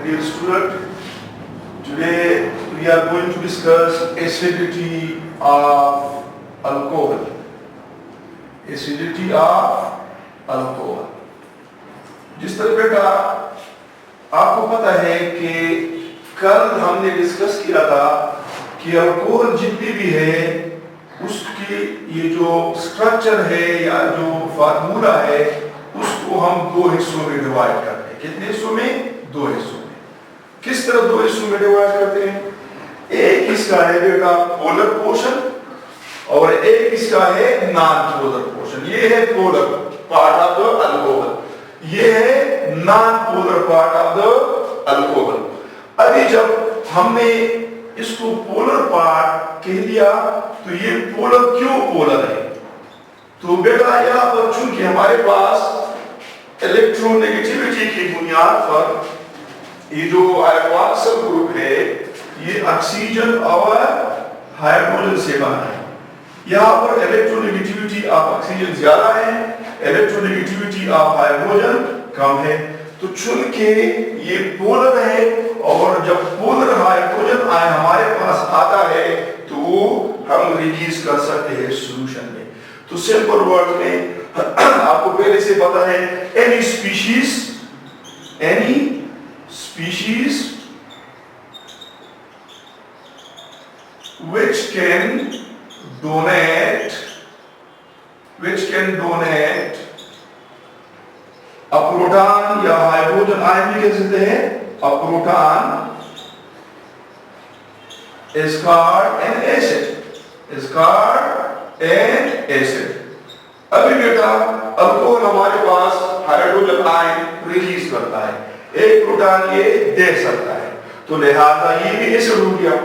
dear student. Today we are going to discuss acidity of alcohol. Acidity of alcohol. जिस तरह बेटा आपको पता है कि कल हमने डिस्कस किया था कि अल्कोहल जितनी भी है उसकी ये जो स्ट्रक्चर है या जो फार्मूला है उसको हम दो हिस्सों में डिवाइड करते हैं. कितने हिस्सों में? दो हिस्सों में. किस तरह दो हिस्सों में डिवाइड करते हैं? एक इसका है बेटा पोलर पोर्शन और एक इसका है नॉन पोलर पोर्शन. ये है polar part of the alcohol, ये है non polar part of the alcohol. अभी जब हमने इसको पोलर पार्ट कह दिया तो ये पोलर क्यों पोलर है? तो बेटा यहाँ पर चूंकि हमारे पास इलेक्ट्रोनेगेटिविटी की बुनियाद पर ये जो कार्बोक्सिल ग्रुप है ये ऑक्सीजन और हाइड्रोजन से बना है. यहाँ पर इलेक्ट्रोनेगेटिविटी ऑफ ऑक्सीजन ज्यादा है, इलेक्ट्रोनेगेटिविटी ऑफ हाइड्रोजन कम है. तो चूंकि ये पोलर है और जब पोलर हाइड्रोजन आयन हमारे पास आता है तो हम रिलीज कर सकते हैं सॉल्यूशन में. तो सिंपल वर्ड में आपको पहले से पता है any species which can donate a proton या हाइड्रोजन आयन भी कह सकते हैं. A proton is called an acid. अभी बेटा अल्कोहल हमारे पास हाइड्रोजन आयन रिलीज करता है, एक प्रोटॉन ये दे सकता है, तो लिहाजा ये भी एसिड हो गया.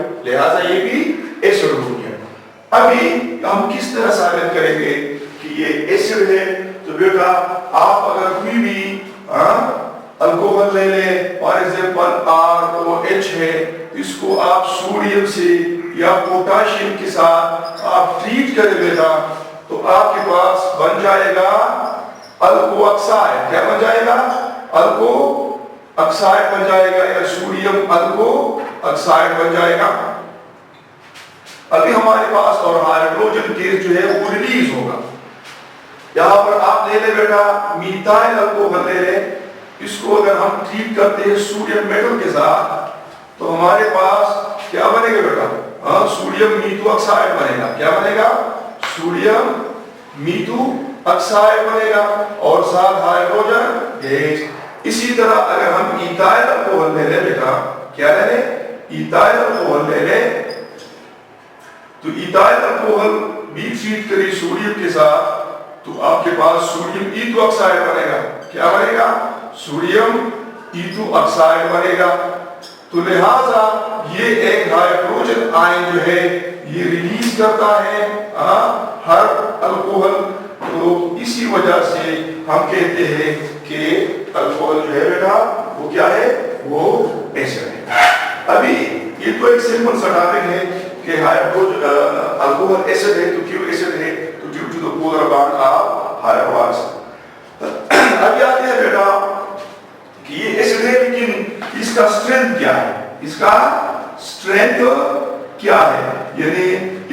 अभी हम किस तरह साबित करेंगे कि ये एसिड है? तो बेटा आप अगर कोई भी अल्कोहल ले ले, फॉर एग्जांपल ROH है, इसको आप सोडियम से या पोटेशियम के साथ आप ट्रीट करें बेटा तो आपके पास बन जाएगा अल्को ऑक्साइड. क्या बन जाएगा? अल्को ऑक्साइड बन जाएगा या सोडियम अल्को ऑक्साइड बन जाएगा. अभी हमारे पास और हाइड्रोजन गैस जो है वो रिलीज होगा. यहाँ पर आप ले ले बेटा मीथाइल अल्कोहल ले ले, इसको अगर हम ट्रीट करते हैं सोडियम मेटल के साथ तो हमारे पास क्या बनेगा बेटा? सोडियम मीथो ऑक्साइड बनेगा. क्या बनेगा? सोडियम मीथो ऑक्साइड बनेगा और साथ हाइड्रोजन गैस. इसी तरह अगर हम इथाइल अल्कोहल ले ले बेटा, क्या ले ले? इथाइल अल्कोहल ले ले, तो इथाइल अल्कोहल भी ट्रीट करें सोडियम के साथ तो आपके पास सोडियम ईथो ऑक्साइड बनेगा. क्या बनेगा? सोडियम ईथो ऑक्साइड बनेगा. तो लिहाजा ये एक हाइड्रोजन आयन जो है ये रिलीज करता है हर अल्कोहल. तो इसी वजह से हम कहते हैं कि अल्कोहल जो है बेटा वो क्या है? वो एसिड है. अभी ये तो एक सिंपल सा टॉपिक है कि हाइड्रोजन अल्कोहल एसिड है. तो क्यों एसिड है? तो due to the polar bond of hydroxide. अभी आते हैं बेटा कि ये एसिड है लेकिन इसका स्ट्रेंथ क्या है? इसका स्ट्रेंथ क्या है? यानी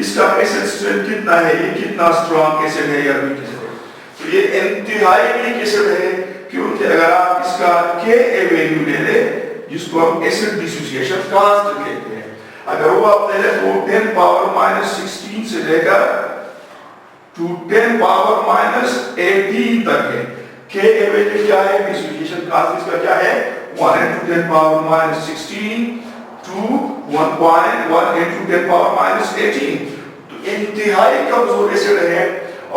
इसका एसिड स्ट्रेंथ कितना है? ये कितना स्ट्रॉन्ग एसिड है या वीक एसिड है? तो ये इंतहाई वीक एसिड है क्योंकि अगर आप इसका Ka वैल्यू ले ले जिसको हम एसिड डिसोसिएशन कांस्टेंट कहते हैं, अगर वो आप ले ले तो 10 पावर माइनस 16 से लेकर टू 10 पावर माइनस 18 तक है. Ka वैल्यू क्या है? डिसोसिएशन कांस्टेंट का क्या है? 1 into 10 power minus 16 to 1.1 into 10 power minus 18. तो इंतहाई कमजोर एसिड है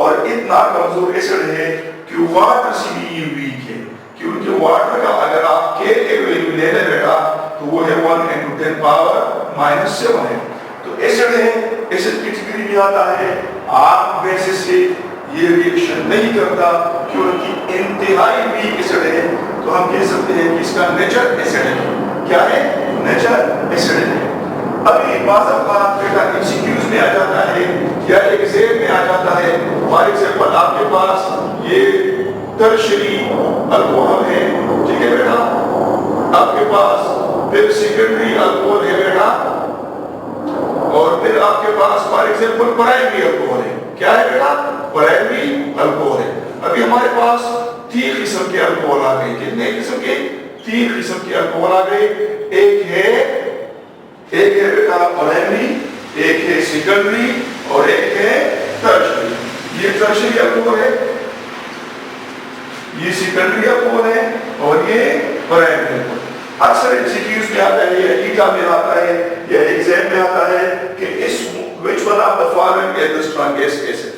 और इतना कमजोर एसिड है कि वाटर से भी वीक है. क्योंकि वाटर का अगर आप Ka वैल्यू ले ले बेटा तो वो है 1 into 10 power minus 7 है. तो एसिड है, एसिड कैटेगरी में आता है. आम बेसिस से ये रिएक्शन नहीं करता क्योंकि इंतहाई वीक एसिड है. तो हम कह सकते हैं कि इसका नेचर एसिड है. क्या है? नेचर एसिड है. अभी बात बेटा एमसीक्यूज में आ जाता है या एग्जाम में आ जाता है. फॉर एग्जांपल आपके पास ये टर्शियरी अल्कोहल है, ठीक है बेटा, आपके पास پھر سیکنڈری الکوہل ہے بیٹا، اور پھر آپ کے پاس فار ایگزامپل پرائمری الکوہل ہے. کیا ہے بیٹا؟ پرائمری الکوہل ہے. ابھی ہمارے پاس 3 قسم کے الکوہل آ گئے. کتنے قسم کے؟ 3 قسم کے الکوہل آ گئے. ایک ہے بیٹا پرائمری، ایک ہے سیکنڈری، اور ایک ہے ٹرشری. یہ ٹرشری الکوہل ہے، یہ سیکنڈری الکوہل ہے، اور یہ پرائمری الکوہل. اکثر MCQs میں آتا ہے، یا ایٹا میں آتا ہے، یا ایگزام میں آتا ہے کہ which one of the following is the strongest acid،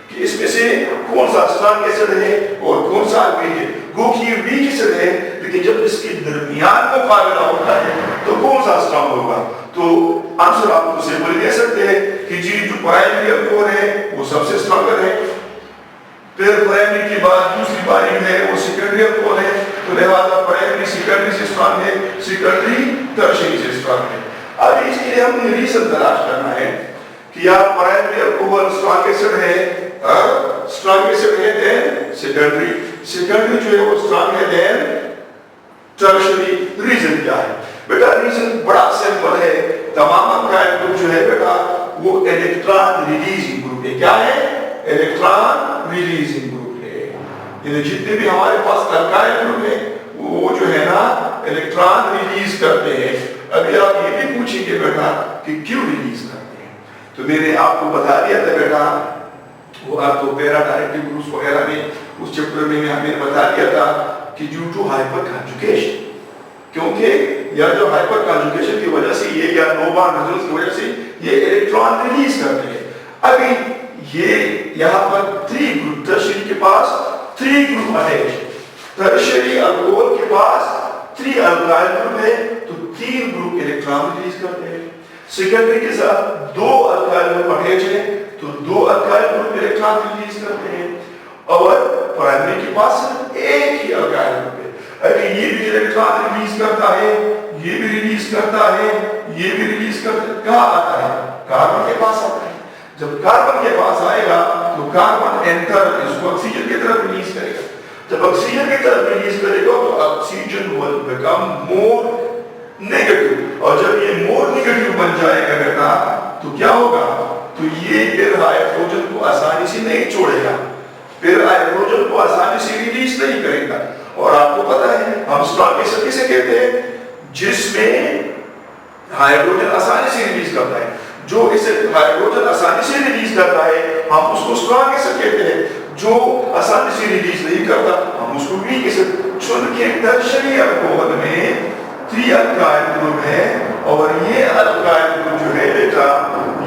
کہ اس میں سے کون سا strong acid ہے اور کون سا weak ہے. گو کہ یہ weak acid ہے، لیکن جب اس کے درمیان مقابلہ ہوتا ہے تو کون سا strong ہوگا؟ تو آنسر آپ کو سمپل دے سکتے ہیں کہ جی جو پرائمری الکوہل ہے وہ سب سے stronger ہے، پھر پرائمری کے بعد دوسری باری ہے وہ سیکنڈری الکوہل ہے، تو لہذا پرائمری سیکنڈری سے اسٹرانگ ہے، سیکنڈری ٹرشری سے اسٹرانگ ہے. اب اس کے لیے ہم نے ریزن تلاش کرنا ہے کہ یار پرائمری الکوہل اسٹرانگ ایسڈ ہے دین سیکنڈری، سیکنڈری جو ہے وہ اسٹرانگ ہے دین ٹرشری. ریزن کیا ہے بیٹا؟ ریزن بڑا سمپل ہے. تمام الکائل گروپ جو ہے بیٹا وہ الیکٹران ریلیزنگ گروپ ہے. کیا ہے؟ الیکٹران ریلیزنگ گروپ ہے. یعنی جتنے بھی ہمارے پاس الکائل گروپ ہے وہ جو ہے نا الیکٹران ریلیز کرتے ہیں. ابھی آپ یہ بھی پوچھیں گے بیٹا کہ کیوں ریلیز کرتے ہیں، تو میں نے آپ کو بتا دیا تھا بیٹا، وہ آپ تو پیرا ڈائریکٹیو گروپس وغیرہ میں اس چیپٹر میں ہمیں بتا دیا تھا کہ ڈیو ٹو ہائپر کنجوگیشن، کیونکہ یا جو ہائپر کنجوگیشن کی وجہ سے یہ یا نو بانڈ ریزلٹس کی وجہ سے یہ الیکٹران ریلیز کرتے ہیں. ابھی یہ یہاں پر 3 گروپ، ٹرشری کے پاس 3 گروپ اٹیچ ہے، ٹرشری الکوہل کے پاس 3 الکائل گروپ ہے تو 3 گروپ الیکٹران ریلیز کرتے ہیں. سیکنڈری کے ساتھ 2 الکائل گروپ اٹیچ ہے تو 2 الکائل گروپ الیکٹران ریلیز کرتے ہیں، اور پرائمری کے پاس ایک ہی الکائل گروپ ہے. اگر یہ بھی الیکٹران ریلیز کرتا ہے، یہ بھی ریلیز کرتا ہے، یہ بھی ریلیز کرتا ہے، کہاں آتا ہے؟ کاربن کے پاس آتا ہے. جب کاربن کے پاس آئے گا تو کاربن انٹر اس کو آکسیجن کی طرف ریلیز کرے گا. جب آکسیجن کی طرف ریلیز کرے گا تو oxygen will become more negative، اور جب یہ more negative بن جائے گا بیٹا تو کیا ہوگا؟ تو یہ پھر ہائیڈروجن کو آسانی سے نہیں چھوڑے گا، پھر ہائیڈروجن کو آسانی سے ریلیز نہیں کرے گا. اور آپ کو پتا ہے ہم اسٹرانگ ایسڈ کسے کہتے ہیں؟ جس میں ہائیڈروجن آسانی سے ریلیز کرتا ہے. جو اسے ہائیڈروجن آسانی سے ریلیز کرتا ہے ہم اس کو اسٹرانگ ایسڈ کہتے ہیں، جو آسانی سے ریلیز نہیں کرتا ہم اس کو ویک ایسڈ. چونکہ ٹرشری الکوہل میں 3 الکائل گروپ ہے، اور یہ الکائل گروپ جو ہے بیٹا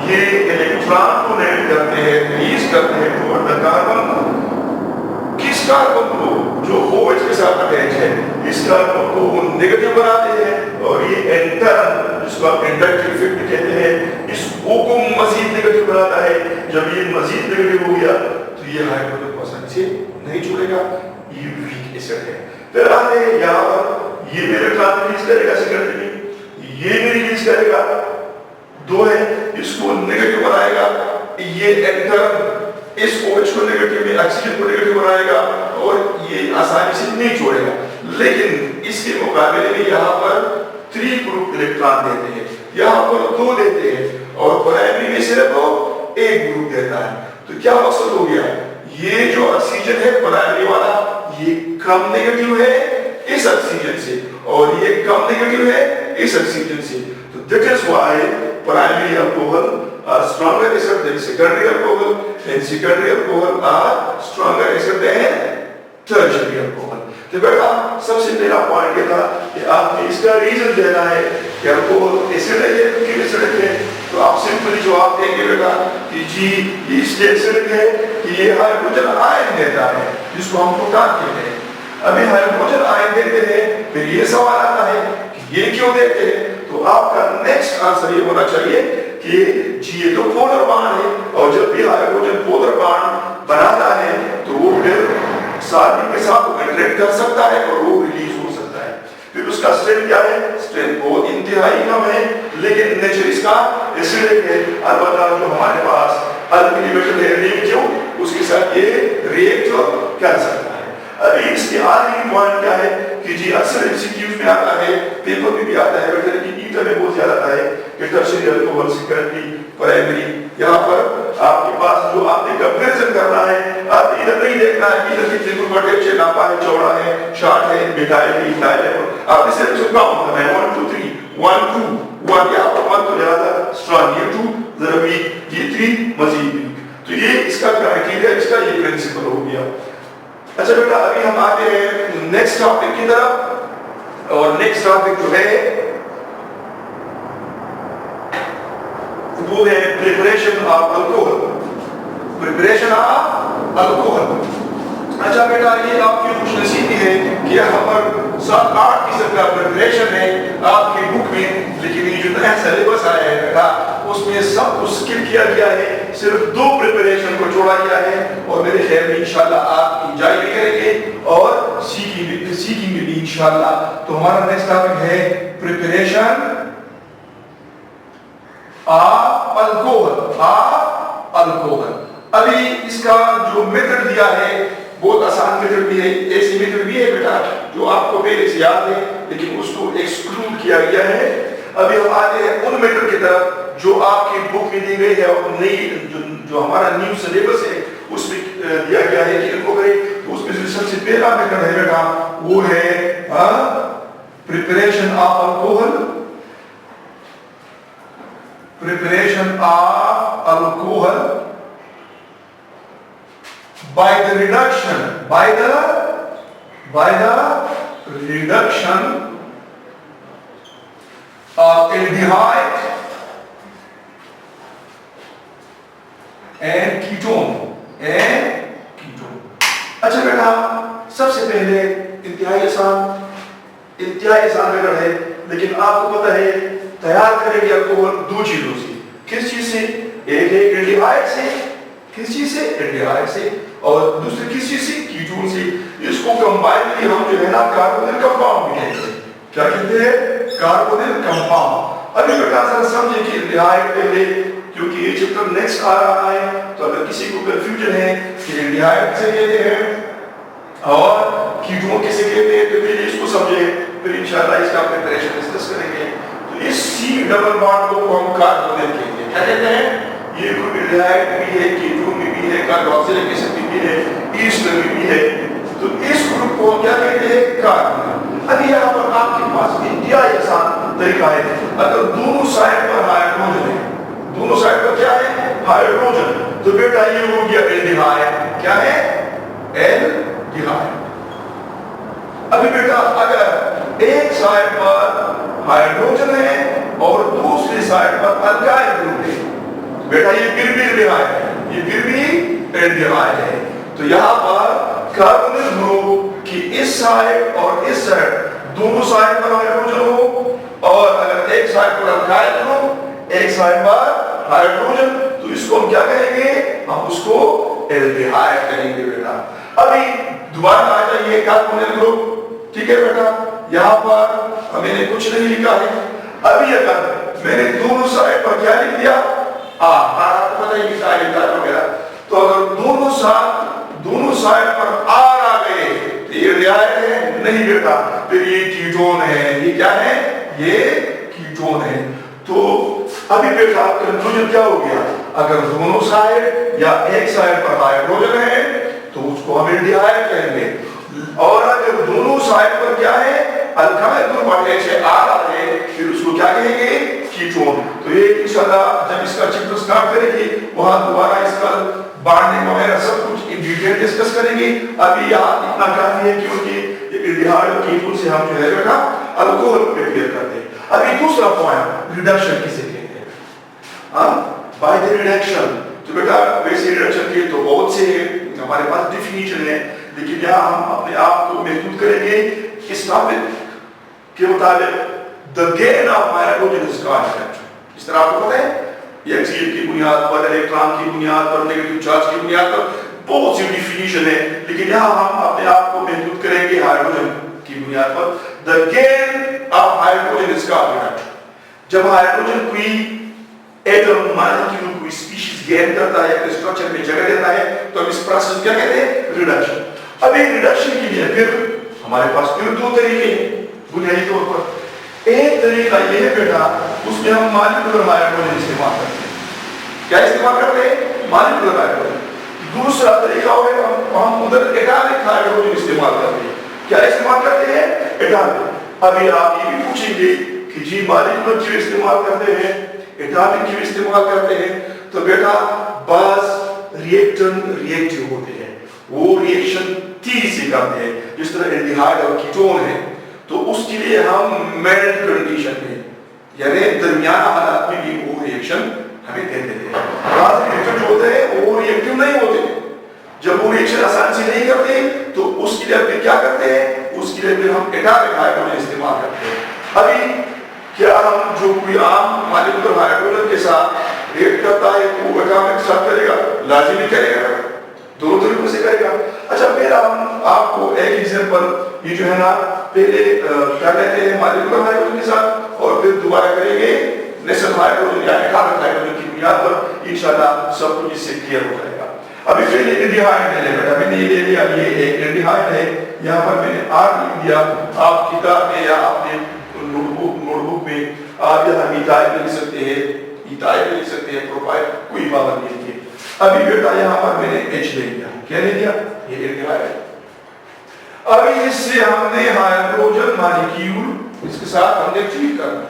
یہ الیکٹران کو ڈونیٹ کرتے ہیں، ریلیز کرتے ہیں ٹوورڈ دی کاربن. کس کاربن کو؟ جو OH کے ساتھ اٹیچ ہے، اس کاربن کو وہ نیگیٹو بناتے ہیں، اور یہ انٹرن جس کو آپ انڈکٹیو ایفیکٹ کہتے ہیں اس O کو مزید نیگیٹو بناتا ہے. جب یہ مزید نیگیٹو ہو گیا تو یہ ہائیڈروجن کو آسانی سے نہیں چھوڑے گا، یہ ویک ایسڈ ہے. پھر آتے ہیں یہاں پر یہ بھی الیکٹران ریلیز کرے گا سیکنڈری میں، یہ بھی ریلیز کرے گا، 2 ہے، اس کو نیگیٹو بنائے گا. یہ انٹرن اس OH کو نیگیٹو میں آکسیجن کو نیگیٹو بنائے گا اور یہ آسانی سے نہیں چھوڑے گا. لیکن اس کے مقابلے میں یہاں پر 3 گروپ الیکٹران دیتے ہیں، یہاں پر 2 دیتے ہیں، اور پرائمری میں صرف 1 گروپ دیتا ہے. تو کیا مقصد ہو گیا؟ یہ جو آکسیجن ہے پرائمری والا یہ کم نیگیٹو ہے اس آکسیجن سے، اور یہ کم نیگیٹو ہے اس آکسیجن سے. تو that is why primary alcohol are stronger acid than secondary alcohol, and secondary alcohol are stronger acid than tertiary alcohol. تو بیٹا سب سے پہلا پوائنٹ یہ تھا کہ آپ نے اس کا ریزن دینا ہے کہ الکوہل ایسڈ ہے یا کیوں ایسڈ ہے. تو آپ سمپلی جواب دیں گے بیٹا کہ جی یہ اس لیے ایسڈ ہے کہ یہ ہائیڈروجن آئن دیتا ہے جس کو ہم پروٹان کہتے ہیں. ابھی ہائیڈروجن آئن دیتے ہیں، پھر یہ سوال آتا ہے کہ یہ کیوں دیتے ہیں. تو آپ کا نیکسٹ آنسر یہ ہونا چاہیے کہ جی یہ تو پولر بانڈ ہے، اور جب بھی ہائیڈروجن پولر بانڈ بناتا ہے تو وہ پھر ساتھی کے ساتھ انٹریکٹ کر سکتا ہے اور وہ ریلیز ہو سکتا ہے. پھر اس کا اسٹرینتھ کیا ہے؟ اسٹرینتھ بہت انتہائی کم ہے، لیکن نیچر اس کا ایسیڈک ہے. البتہ جو ہمارے پاس الکلی میٹل ہے ریئیکٹیو، اس کے ساتھ یہ ریئیکٹ کر سکتا ہے. ابھی اس کے آخری پوائنٹ کیا ہے کہ جی اکثر MCQs میں آتا ہے، پیپر میں بھی آتا ہے بیٹا बीटा में बहुत ज्यादा आता है कि टर्शियरी अल्कोहल सेकेंडरी प्राइमरी। यहाँ पर आपके पास जो आपने कंपैरिजन करना है, आप इधर नहीं देखना है कि इधर कितने पोटेंशियल नापा है, चौड़ा है, शॉर्ट है, मिठाई है, इथाइल है, आप इसे काउंट करना है 1 2 3 1 2 1, यहाँ पर 1 तो ज्यादा स्ट्रॉन्ग, ये 2 जरा वीक, ये 3 मजीद वीक। तो ये इसका क्राइटेरिया, इसका ये प्रिंसिपल हो गया। अच्छा बेटा अभी हम आते हैं नेक्स्ट टॉपिक की तरफ, और नेक्स्ट टॉपिक जो है वो है preparation of alcohol. Preparation of alcohol. अच्छा बेटा ये आपकी खुशनसीबी है कि यहाँ पर 7-8 किस्म का प्रिपरेशन है आपकी बुक में, लेकिन ये जो नया सिलेबस आया है बेटा उसमें सब कुछ स्किप किया गया है, सिर्फ 2 प्रिपरेशन को जोड़ा गया है, और मेरे ख्याल में इंशाल्लाह आप एंजॉय भी करेंगे और सीखेंगे भी इंशाल्लाह। तो हमारा नेक्स्ट टॉपिक है प्रिपरेशन ऑफ अल्कोहल। अभी इसका जो मेथड दिया है बहुत आसान मेथड भी है, ऐसी मेथड भी है बेटा जो आपको पहले से याद है, लेकिन उसको एक्सक्लूड किया गया है। अभी हम आते हैं उन मेथड की तरफ जो आपकी बुक में दी गई है, और नई जो हमारा न्यू सिलेबस है उसमें दिया गया है कि इनको करें। तो उसमें जो सबसे पहला मेथड है बेटा वो है preparation of alcohol. Preparation of alcohol by the reduction of aldehyde and ketone। अच्छा बेटा सबसे पहले इंतहाई आसान मेथड है, लेकिन आपको पता है तैयार करेंगे अल्कोहल 2 चीजों से। किस चीज से? एक है एल्डिहाइड से, किस चीज से? एल्डिहाइड से, और दूसरी किस चीज से? कीटोन से। इसको कंबाइनली हम जो है ना कार्बोनिल कंपाउंड भी कहते हैं। क्या कहते हैं? Carbonyl compound. अभी बेटा जरा समझे कि एल्डिहाइड पहले, क्योंकि ये चैप्टर नेक्स्ट आ रहा है, तो अगर किसी को कंफ्यूजन है कि एल्डिहाइड किसे कहते हैं और कीटोन किसे कहते हैं, तो पहले इसको समझे, फिर इंशाल्लाह इसका प्रिपरेशन डिस्कस करेंगे। इस C डबल बॉन्ड को हम कार्बोनिल कहते हैं। क्या कहते हैं? ये ग्रुप एल्डिहाइड भी है, कीटोन भी है, कार्बोक्सिलिक एसिड भी है, ईस्टर भी है, तो इस ग्रुप को क्या कहते हैं? कार्बोनिल। अभी यहाँ पर आपके पास इंतहाई आसान तरीका है, अगर दोनों साइड पर हाइड्रोजन है, दोनों साइड पर क्या है? हाइड्रोजन, तो बेटा ये हो गया एल्डिहाइड। क्या है? एल्डिहाइड। अभी बेटा अगर एक साइड पर हाइड्रोजन है और दूसरी साइड पर अल्काइल ग्रुप है, बेटा ये फिर भी एल्डिहाइड है, ये फिर भी एल्डिहाइड है। तो यहाँ पर कार्बोनिल ग्रुप की इस साइड और इस साइड दोनों साइड पर हाइड्रोजन हो, और अगर एक साइड पर अल्काइल ग्रुप एक साइड पर हाइड्रोजन, तो इसको हम क्या कहेंगे? हम उसको एल्डिहाइड कहेंगे बेटा। अभी दोबारा आ जाइए कार्बोनिल ग्रुप, ठीक है बेटा। यहाँ पर मैंने कुछ नहीं लिखा है। अभी अगर मैंने दोनों साइड पर क्या लिख दिया? पता ही नहीं वगैरह, तो अगर दोनों साइड पर आर आ गए तो ये एल्डिहाइड है? नहीं बेटा, फिर ये कीटोन है। ये क्या है? ये कीटोन है। तो अभी बेटा कंक्लूजन क्या हो गया? अगर दोनों साइड या एक साइड पर हाइड्रोजन है तो उसको हम एल्डिहाइड कहेंगे, और अगर दोनों साइड पर क्या है? अल्काइल ग्रुप अटैच है, आर आ रहे, फिर उसको क्या कहेंगे? कीटोन। तो ये इंशाल्लाह जब इसका चैप्टर स्टार्ट करेंगे वहां दोबारा इसका बॉन्डिंग वगैरह सब कुछ इन डिटेल डिस्कस करेंगे। अभी यहाँ इतना काफी है क्योंकि एल्डिहाइड और कीटोन से हम जो है बेटा अल्कोहल प्रिपेयर करते हैं। अभी दूसरा पॉइंट, रिडक्शन किसे कहते हैं? By the reduction. तो बेटा वैसे रिडक्शन के तो बहुत से हमारे पास डिफिनीशन है, लेकिन यहाँ हम अपने आप को महदूद करेंगे इस टॉपिक के मुताबिक। The gain of hydrogen is constant. इस तरह आपको पता है एक्सियल की बुनियाद पर, इलेक्ट्रॉन की बुनियाद पर, नेगेटिव चार्ज की बुनियाद पर बहुत सी डिफिनीशन है, लेकिन यहाँ हम अपने आप को महदूद करेंगे हाइड्रोजन की बुनियाद पर। The gain of hydrogen is constant. जब हाइड्रोजन कोई एटम मॉलिक्यूल कोई स्पीशीज गेन करता है, स्ट्रक्चर में जगह देता है, तो हम इस प्रोसेस क्या कहते हैं? रिडक्शन। अब एक रिडक्शन के लिए फिर हमारे पास फिर 2 तरीके हैं बुनियादी तौर पर। ایک طریقہ یہ ہے بیٹا اس میں ہم مالیکولر ہائیڈروجن استعمال کرتے ہیں. کیا استعمال کرتے ہیں؟ Molecular hydrogen. دوسرا طریقہ ہے ہم ادھر ایٹامک ہائیڈروجن استعمال کرتے ہیں. کیا استعمال کرتے ہیں؟ ایٹامک. ابھی آپ یہ بھی پوچھیں گے کہ جی مالیکولر کیوں استعمال کرتے ہیں، ایٹامک کیوں استعمال کرتے ہیں؟ تو بیٹا بعض ریئیکٹیو ہوتے ہیں، وہ ریئیکشن تیزی سے کرتے ہیں، جس طرح الڈیہائیڈ اور کیٹون ہے. تو اس کے لیے ہم میلٹ کنڈیشن میں یعنی درمیانہ حالات میں بھی وہ ریئیکشن ہمیں دیتے ہیں. بعض ریئیکشن جو ہوتے ہیں وہ ریئیکٹیو نہیں ہوتے ہیں. جب وہ ریئیکشن آسان سے نہیں کرتے تو اس کے لیے ہم کیا کرتے ہیں؟ اس کے لیے پھر ہم ایٹامک ہائیڈروجن استعمال کرتے ہیں. ابھی کیا ہم جو کوئی عام مالیکولر ہائیڈروجن کے ساتھ ریئیکٹ کرتا ہے وہ ایٹامک کے ساتھ کرے گا؟ لازمی کرے گا، دونوں طریقوں سے کرے گا. اچھا میرا آپ کو ایک ایگزامپل یہ جو ہے نا پہلے کر لیتے ہیں مالیکولر ہائیڈروجن کے ساتھ اور پھر دوبارہ کریں گے نیسل ہائیڈروجن یا ایٹامک ہائیڈروجن کی بنیاد پر. انشاءاللہ سب کچھ اس سے کلیئر ہو جائے گا. ابھی پہلے الڈیہائیڈ لے بیٹا، میں نے یہ لے لیا، یہ ایک الڈیہائیڈ ہے. یہاں پر میں نے آر لکھ دیا. آپ کتاب میں یا اپنے نوٹ بک میں آپ یہاں میتائل لکھ سکتے ہیں، ایتائل لکھ سکتے ہیں، پروپائل، کوئی پابندی نہیں ہے. ابھی بیٹا یہاں پر میں نے ایچ لے لیا. کیا لے لیا؟ یہ الڈیہائیڈ. ابھی اس سے ہم نے ہائیڈروجن مالیکیول اس کے ساتھ ہم نے ٹریٹ کرنا.